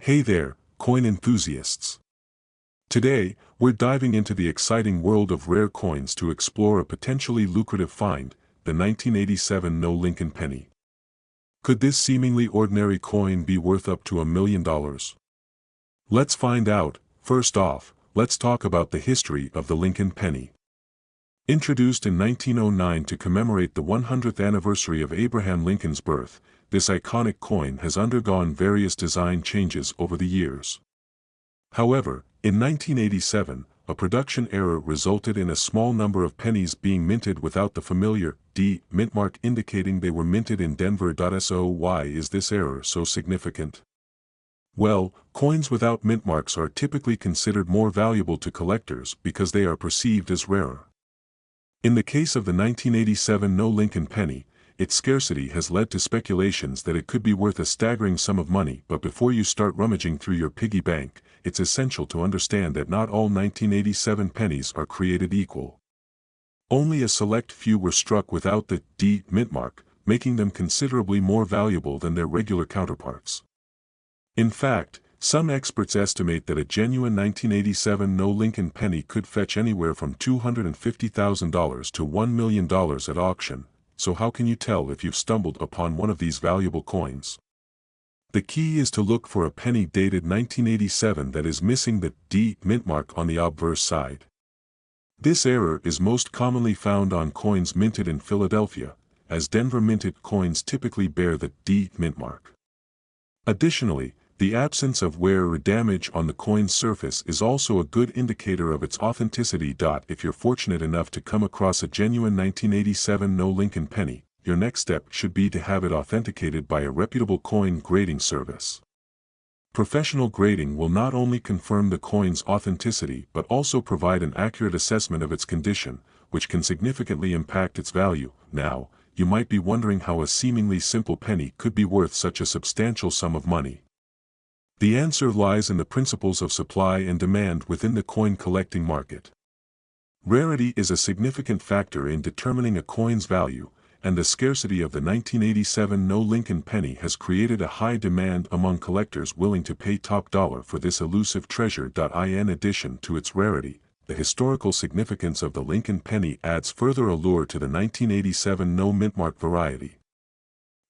Hey there, coin enthusiasts. Today, we're diving into the exciting world of rare coins to explore a potentially lucrative find, the 1987 No Lincoln penny. Could this seemingly ordinary coin be worth up to $1 million? Let's find out. First off, let's talk about the history of the Lincoln penny. Introduced in 1909 to commemorate the 100th anniversary of Abraham Lincoln's birth, this iconic coin has undergone various design changes over the years. However, in 1987, a production error resulted in a small number of pennies being minted without the familiar D mint mark indicating they were minted in Denver. So why is this error so significant? Well, coins without mint marks are typically considered more valuable to collectors because they are perceived as rarer. In the case of the 1987 No Lincoln penny, its scarcity has led to speculations that it could be worth a staggering sum of money. But before you start rummaging through your piggy bank, it's essential to understand that not all 1987 pennies are created equal. Only a select few were struck without the D mint mark, making them considerably more valuable than their regular counterparts. In fact, some experts estimate that a genuine 1987 No Lincoln penny could fetch anywhere from $250,000 to $1 million at auction. So how can you tell if you've stumbled upon one of these valuable coins? The key is to look for a penny dated 1987 that is missing the D mint mark on the obverse side. This error is most commonly found on coins minted in Philadelphia, as Denver minted coins typically bear the D mint mark. Additionally, the absence of wear or damage on the coin's surface is also a good indicator of its authenticity. If you're fortunate enough to come across a genuine 1987 No Lincoln penny, your next step should be to have it authenticated by a reputable coin grading service. Professional grading will not only confirm the coin's authenticity but also provide an accurate assessment of its condition, which can significantly impact its value. Now, you might be wondering how a seemingly simple penny could be worth such a substantial sum of money. The answer lies in the principles of supply and demand within the coin collecting market. Rarity is a significant factor in determining a coin's value, and the scarcity of the 1987 No Lincoln penny has created a high demand among collectors willing to pay top dollar for this elusive treasure. In addition to its rarity, the historical significance of the Lincoln penny adds further allure to the 1987 No mint mark variety.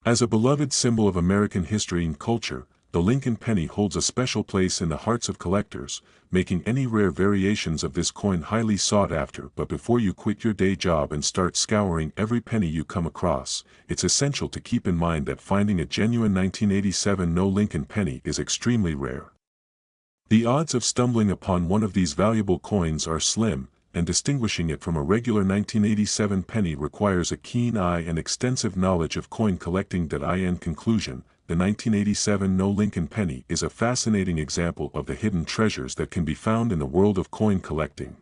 As a beloved symbol of American history and culture, the Lincoln penny holds a special place in the hearts of collectors, making any rare variations of this coin highly sought after. But before you quit your day job and start scouring every penny you come across, it's essential to keep in mind that finding a genuine 1987 No Lincoln penny is extremely rare. The odds of stumbling upon one of these valuable coins are slim, and distinguishing it from a regular 1987 penny requires a keen eye and extensive knowledge of coin collecting. In conclusion, the 1987 No Lincoln penny is a fascinating example of the hidden treasures that can be found in the world of coin collecting.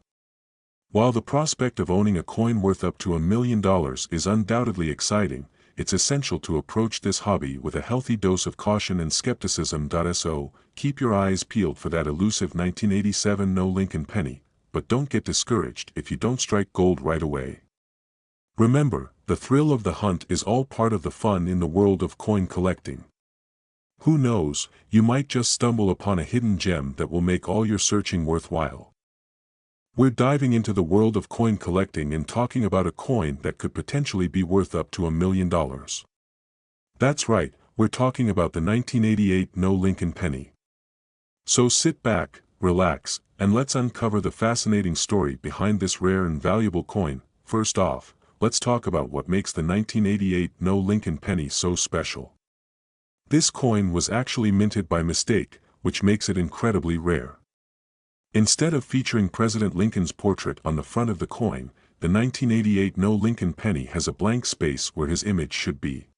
While the prospect of owning a coin worth up to $1 million is undoubtedly exciting, it's essential to approach this hobby with a healthy dose of caution and skepticism. So, keep your eyes peeled for that elusive 1987 No Lincoln penny, but don't get discouraged if you don't strike gold right away. Remember, the thrill of the hunt is all part of the fun in the world of coin collecting. Who knows, you might just stumble upon a hidden gem that will make all your searching worthwhile. We're diving into the world of coin collecting and talking about a coin that could potentially be worth up to $1 million. That's right, we're talking about the 1988 No Lincoln penny. So sit back, relax, and let's uncover the fascinating story behind this rare and valuable coin. First off, let's talk about what makes the 1988 No Lincoln penny so special. This coin was actually minted by mistake, which makes it incredibly rare. Instead of featuring President Lincoln's portrait on the front of the coin, the 1988 No Lincoln penny has a blank space where his image should be.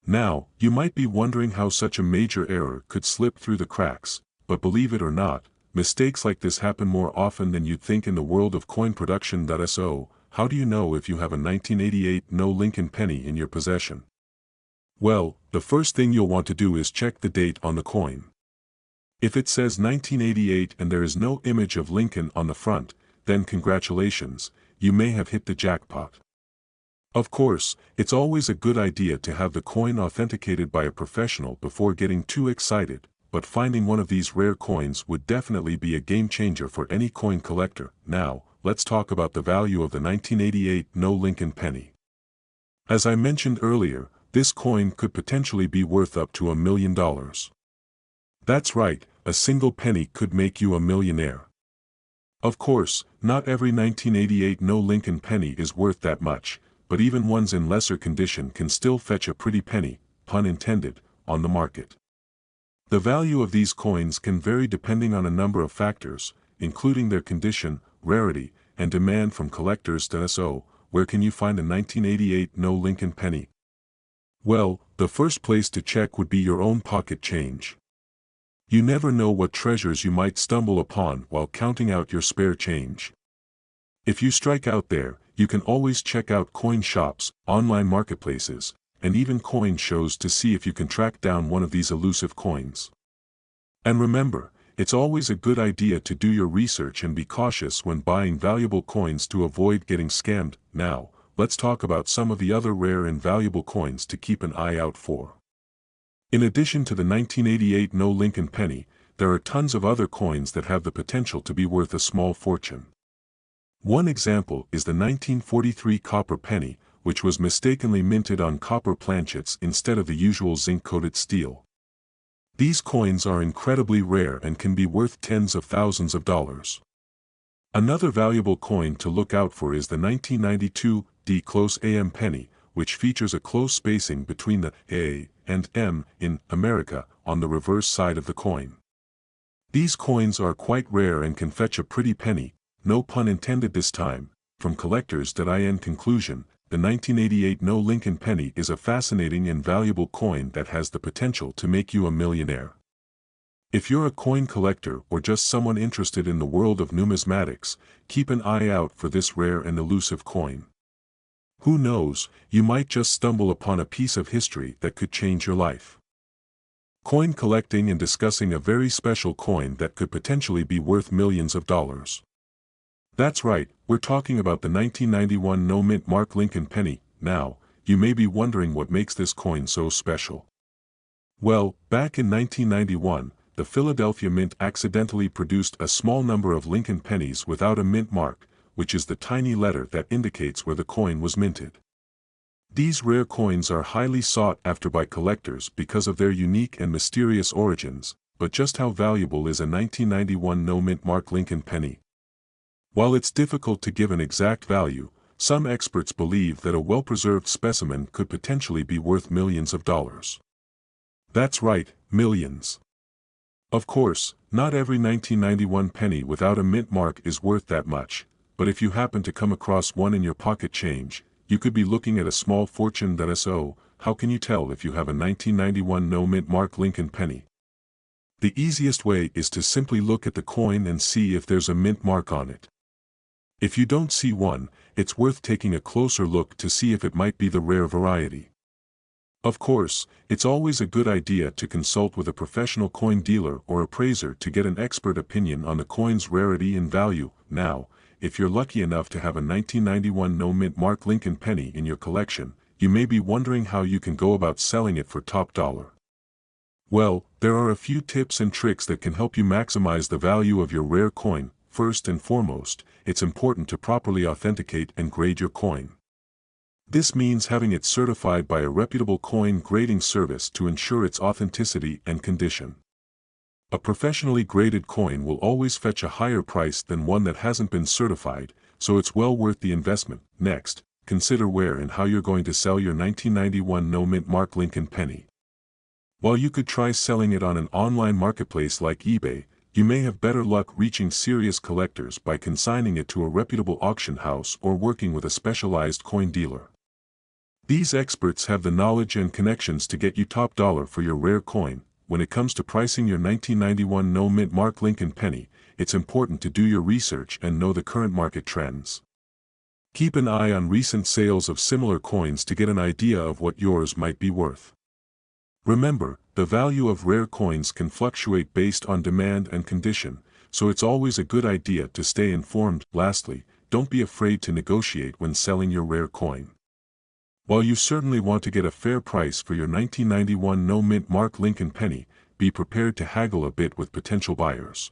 Now, you might be wondering how such a major error could slip through the cracks, but believe it or not, mistakes like this happen more often than you'd think in the world of coin production. So, how do you know if you have a 1988 No Lincoln penny in your possession? Well, the first thing you'll want to do is check the date on the coin. If it says 1988 and there is no image of Lincoln on the front, then congratulations, you may have hit the jackpot. Of course, it's always a good idea to have the coin authenticated by a professional before getting too excited, but finding one of these rare coins would definitely be a game changer for any coin collector. Now, let's talk about the value of the 1988 No Lincoln penny. As I mentioned earlier, this coin could potentially be worth up to $1 million. That's right, a single penny could make you a millionaire. Of course, not every 1988 No Lincoln penny is worth that much, but even ones in lesser condition can still fetch a pretty penny, pun intended, on the market. The value of these coins can vary depending on a number of factors, including their condition, rarity, and demand from collectors. So, where can you find a 1988 No Lincoln penny? Well, the first place to check would be your own pocket change. You never know what treasures you might stumble upon while counting out your spare change. If you strike out there, you can always check out coin shops, online marketplaces, and even coin shows to see if you can track down one of these elusive coins. And remember, it's always a good idea to do your research and be cautious when buying valuable coins to avoid getting scammed. Now, let's talk about some of the other rare and valuable coins to keep an eye out for. In addition to the 1988 No Lincoln penny, there are tons of other coins that have the potential to be worth a small fortune. One example is the 1943 copper penny, which was mistakenly minted on copper planchets instead of the usual zinc-coated steel. These coins are incredibly rare and can be worth tens of thousands of dollars. Another valuable coin to look out for is the 1992 D close AM penny, which features a close spacing between the A and M in America on the reverse side of the coin. These coins are quite rare and can fetch a pretty penny, no pun intended this time, from collectors. In conclusion, the 1988 No Lincoln penny is a fascinating and valuable coin that has the potential to make you a millionaire. If you're a coin collector or just someone interested in the world of numismatics, keep an eye out for this rare and elusive coin. Who knows, you might just stumble upon a piece of history that could change your life. Coin collecting and discussing a very special coin that could potentially be worth millions of dollars. That's right, we're talking about the 1991 No Mint Mark Lincoln penny. Now, you may be wondering what makes this coin so special. Well, back in 1991, the Philadelphia Mint accidentally produced a small number of Lincoln pennies without a mint mark, which is the tiny letter that indicates where the coin was minted. These rare coins are highly sought after by collectors because of their unique and mysterious origins, but just how valuable is a 1991 No Mint Mark Lincoln penny? While it's difficult to give an exact value, some experts believe that a well-preserved specimen could potentially be worth millions of dollars. That's right, millions. Of course, not every 1991 penny without a mint mark is worth that much, but if you happen to come across one in your pocket change, you could be looking at a small fortune. So, how can you tell if you have a 1991 No Mint Mark Lincoln penny? The easiest way is to simply look at the coin and see if there's a mint mark on it. If you don't see one, it's worth taking a closer look to see if it might be the rare variety. Of course, it's always a good idea to consult with a professional coin dealer or appraiser to get an expert opinion on the coin's rarity and value. Now, if you're lucky enough to have a 1991 No Mint Mark Lincoln penny in your collection, you may be wondering how you can go about selling it for top dollar. Well, there are a few tips and tricks that can help you maximize the value of your rare coin. First and foremost, it's important to properly authenticate and grade your coin. This means having it certified by a reputable coin grading service to ensure its authenticity and condition. A professionally graded coin will always fetch a higher price than one that hasn't been certified, so it's well worth the investment. Next, consider where and how you're going to sell your 1991 No Mint Mark Lincoln penny. While you could try selling it on an online marketplace like eBay, you may have better luck reaching serious collectors by consigning it to a reputable auction house or working with a specialized coin dealer. These experts have the knowledge and connections to get you top dollar for your rare coin. When it comes to pricing your 1991 No Mint Mark Lincoln penny, it's important to do your research and know the current market trends. Keep an eye on recent sales of similar coins to get an idea of what yours might be worth. Remember, the value of rare coins can fluctuate based on demand and condition, so it's always a good idea to stay informed. Lastly, don't be afraid to negotiate when selling your rare coin. While you certainly want to get a fair price for your 1991 No Mint Mark Lincoln penny, be prepared to haggle a bit with potential buyers.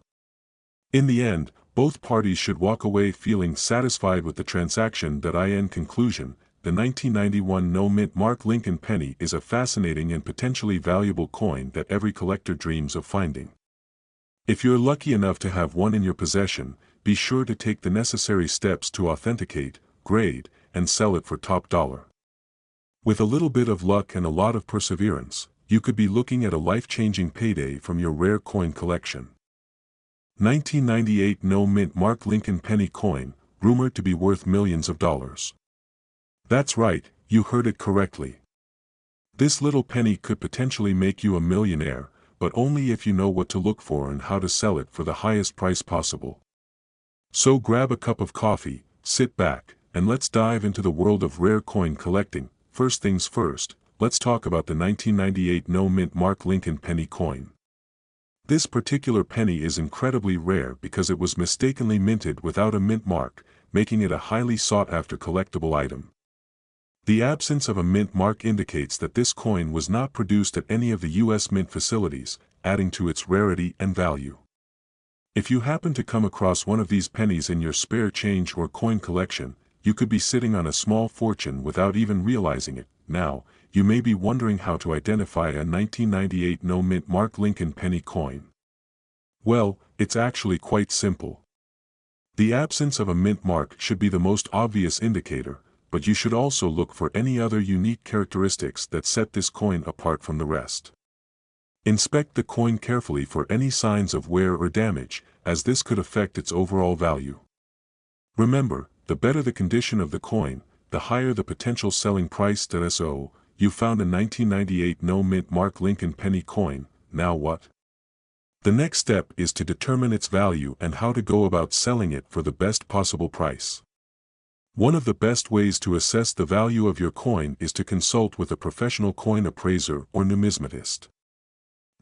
In the end, both parties should walk away feeling satisfied with the transaction. In conclusion, the 1991 no-mint mark Lincoln penny is a fascinating and potentially valuable coin that every collector dreams of finding. If you're lucky enough to have one in your possession, be sure to take the necessary steps to authenticate, grade, and sell it for top dollar. With a little bit of luck and a lot of perseverance, you could be looking at a life-changing payday from your rare coin collection. 1998 no-mint mark Lincoln penny coin, rumored to be worth millions of dollars. That's right, you heard it correctly. This little penny could potentially make you a millionaire, but only if you know what to look for and how to sell it for the highest price possible. So grab a cup of coffee, sit back, and let's dive into the world of rare coin collecting. First things first, let's talk about the 1998 no-mint mark Lincoln penny coin. This particular penny is incredibly rare because it was mistakenly minted without a mint mark, making it a highly sought-after collectible item. The absence of a mint mark indicates that this coin was not produced at any of the U.S. mint facilities, adding to its rarity and value. If you happen to come across one of these pennies in your spare change or coin collection, you could be sitting on a small fortune without even realizing it. Now, you may be wondering how to identify a 1998 no-mint mark Lincoln penny coin. Well, it's actually quite simple. The absence of a mint mark should be the most obvious indicator, but you should also look for any other unique characteristics that set this coin apart from the rest. Inspect the coin carefully for any signs of wear or damage, as this could affect its overall value. Remember, the better the condition of the coin, the higher the potential selling price. So, you found a 1998 no-mint mark Lincoln penny coin, now what? The next step is to determine its value and how to go about selling it for the best possible price. One of the best ways to assess the value of your coin is to consult with a professional coin appraiser or numismatist.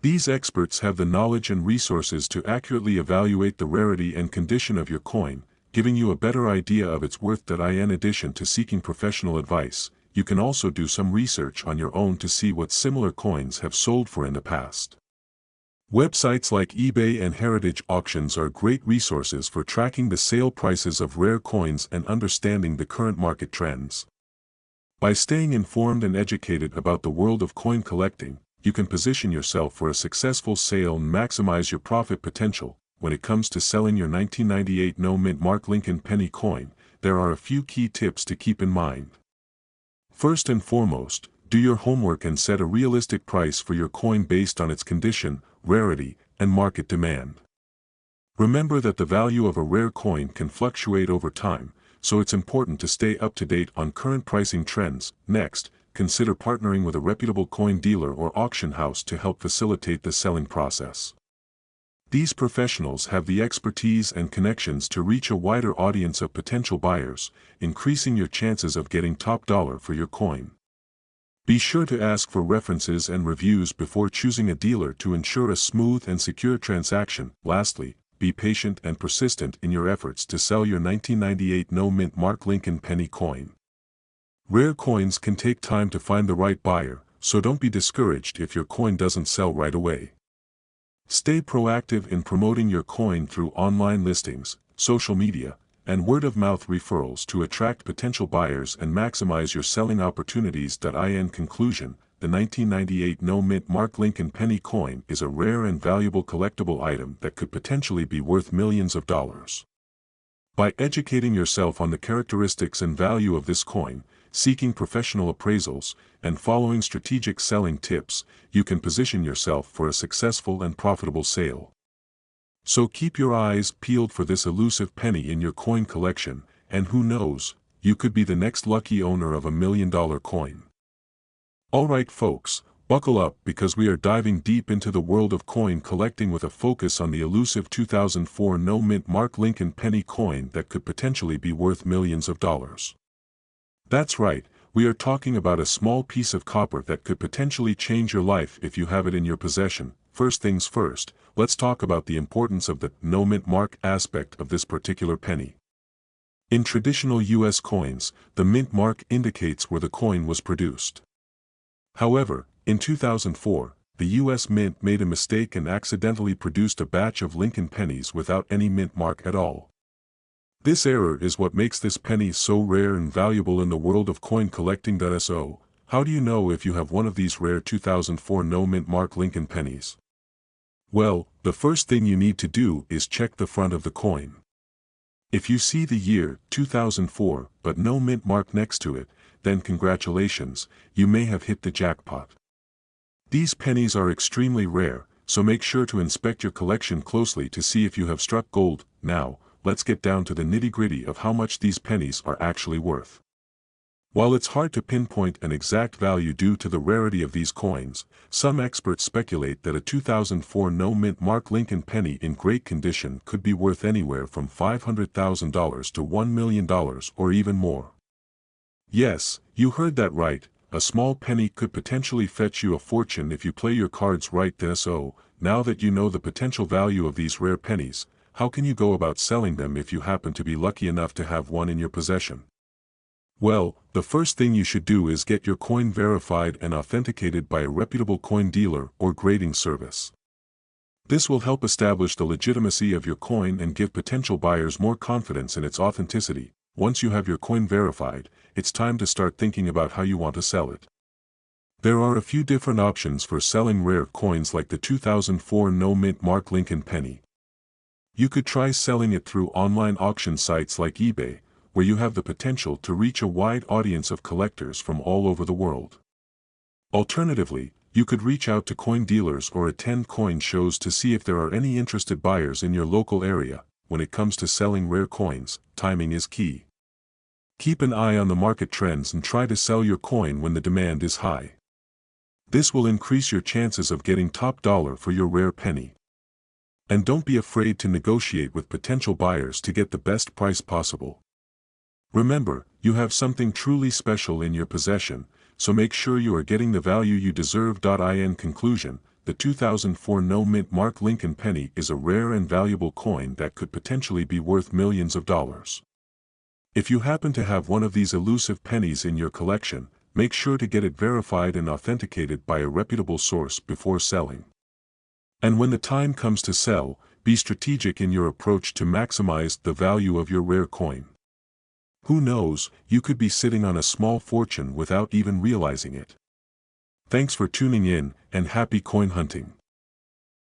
These experts have the knowledge and resources to accurately evaluate the rarity and condition of your coin, giving you a better idea of its worth. In addition to seeking professional advice, you can also do some research on your own to see what similar coins have sold for in the past. Websites like eBay and Heritage Auctions are great resources for tracking the sale prices of rare coins and understanding the current market trends. By staying informed and educated about the world of coin collecting, you can position yourself for a successful sale and maximize your profit potential. When it comes to selling your 1998 no-mint mark Lincoln penny coin, there are a few key tips to keep in mind. First and foremost, do your homework and set a realistic price for your coin based on its condition, rarity, and market demand. Remember that the value of a rare coin can fluctuate over time, so it's important to stay up to date on current pricing trends. Next, consider partnering with a reputable coin dealer or auction house to help facilitate the selling process. These professionals have the expertise and connections to reach a wider audience of potential buyers, increasing your chances of getting top dollar for your coin. Be sure to ask for references and reviews before choosing a dealer to ensure a smooth and secure transaction. Lastly, be patient and persistent in your efforts to sell your 1998 no-mint mark Lincoln penny coin. Rare coins can take time to find the right buyer, so don't be discouraged if your coin doesn't sell right away. Stay proactive in promoting your coin through online listings, social media, and word-of-mouth referrals to attract potential buyers and maximize your selling opportunities. In conclusion, the 1998 no-mint mark Lincoln penny coin is a rare and valuable collectible item that could potentially be worth millions of dollars. By educating yourself on the characteristics and value of this coin, seeking professional appraisals, and following strategic selling tips, you can position yourself for a successful and profitable sale. So keep your eyes peeled for this elusive penny in your coin collection, and who knows, you could be the next lucky owner of $1 million coin. Alright folks, buckle up because we are diving deep into the world of coin collecting with a focus on the elusive 2004 no-mint mark Lincoln penny coin that could potentially be worth millions of dollars. That's right, we are talking about a small piece of copper that could potentially change your life if you have it in your possession. First things first, let's talk about the importance of the no-mint mark aspect of this particular penny. In traditional U.S. coins, the mint mark indicates where the coin was produced. However, in 2004, the U.S. Mint made a mistake and accidentally produced a batch of Lincoln pennies without any mint mark at all. This error is what makes this penny so rare and valuable in the world of coin collecting. So, how do you know if you have one of these rare 2004 no mint mark Lincoln pennies? Well, the first thing you need to do is check the front of the coin. If you see the year 2004 but no mint mark next to it, then congratulations, you may have hit the jackpot. These pennies are extremely rare, so make sure to inspect your collection closely to see if you have struck gold. Now, let's get down to the nitty-gritty of how much these pennies are actually worth. While it's hard to pinpoint an exact value due to the rarity of these coins, some experts speculate that a 2004 no mint mark Lincoln penny in great condition could be worth anywhere from $500,000 to $1 million or even more. Yes, you heard that right, a small penny could potentially fetch you a fortune if you play your cards right. So, now that you know the potential value of these rare pennies, how can you go about selling them if you happen to be lucky enough to have one in your possession? Well, the first thing you should do is get your coin verified and authenticated by a reputable coin dealer or grading service. This will help establish the legitimacy of your coin and give potential buyers more confidence in its authenticity. Once you have your coin verified, it's time to start thinking about how you want to sell it. There are a few different options for selling rare coins like the 2004 no mint mark Lincoln penny. You could try selling it through online auction sites like eBay, where you have the potential to reach a wide audience of collectors from all over the world. Alternatively, you could reach out to coin dealers or attend coin shows to see if there are any interested buyers in your local area. When it comes to selling rare coins, timing is key. Keep an eye on the market trends and try to sell your coin when the demand is high. This will increase your chances of getting top dollar for your rare penny. And don't be afraid to negotiate with potential buyers to get the best price possible. Remember, you have something truly special in your possession, so make sure you are getting the value you deserve. In conclusion, the 2004 no mint mark Lincoln penny is a rare and valuable coin that could potentially be worth millions of dollars. If you happen to have one of these elusive pennies in your collection, make sure to get it verified and authenticated by a reputable source before selling. And when the time comes to sell, be strategic in your approach to maximize the value of your rare coin. Who knows, you could be sitting on a small fortune without even realizing it. Thanks for tuning in, and happy coin hunting.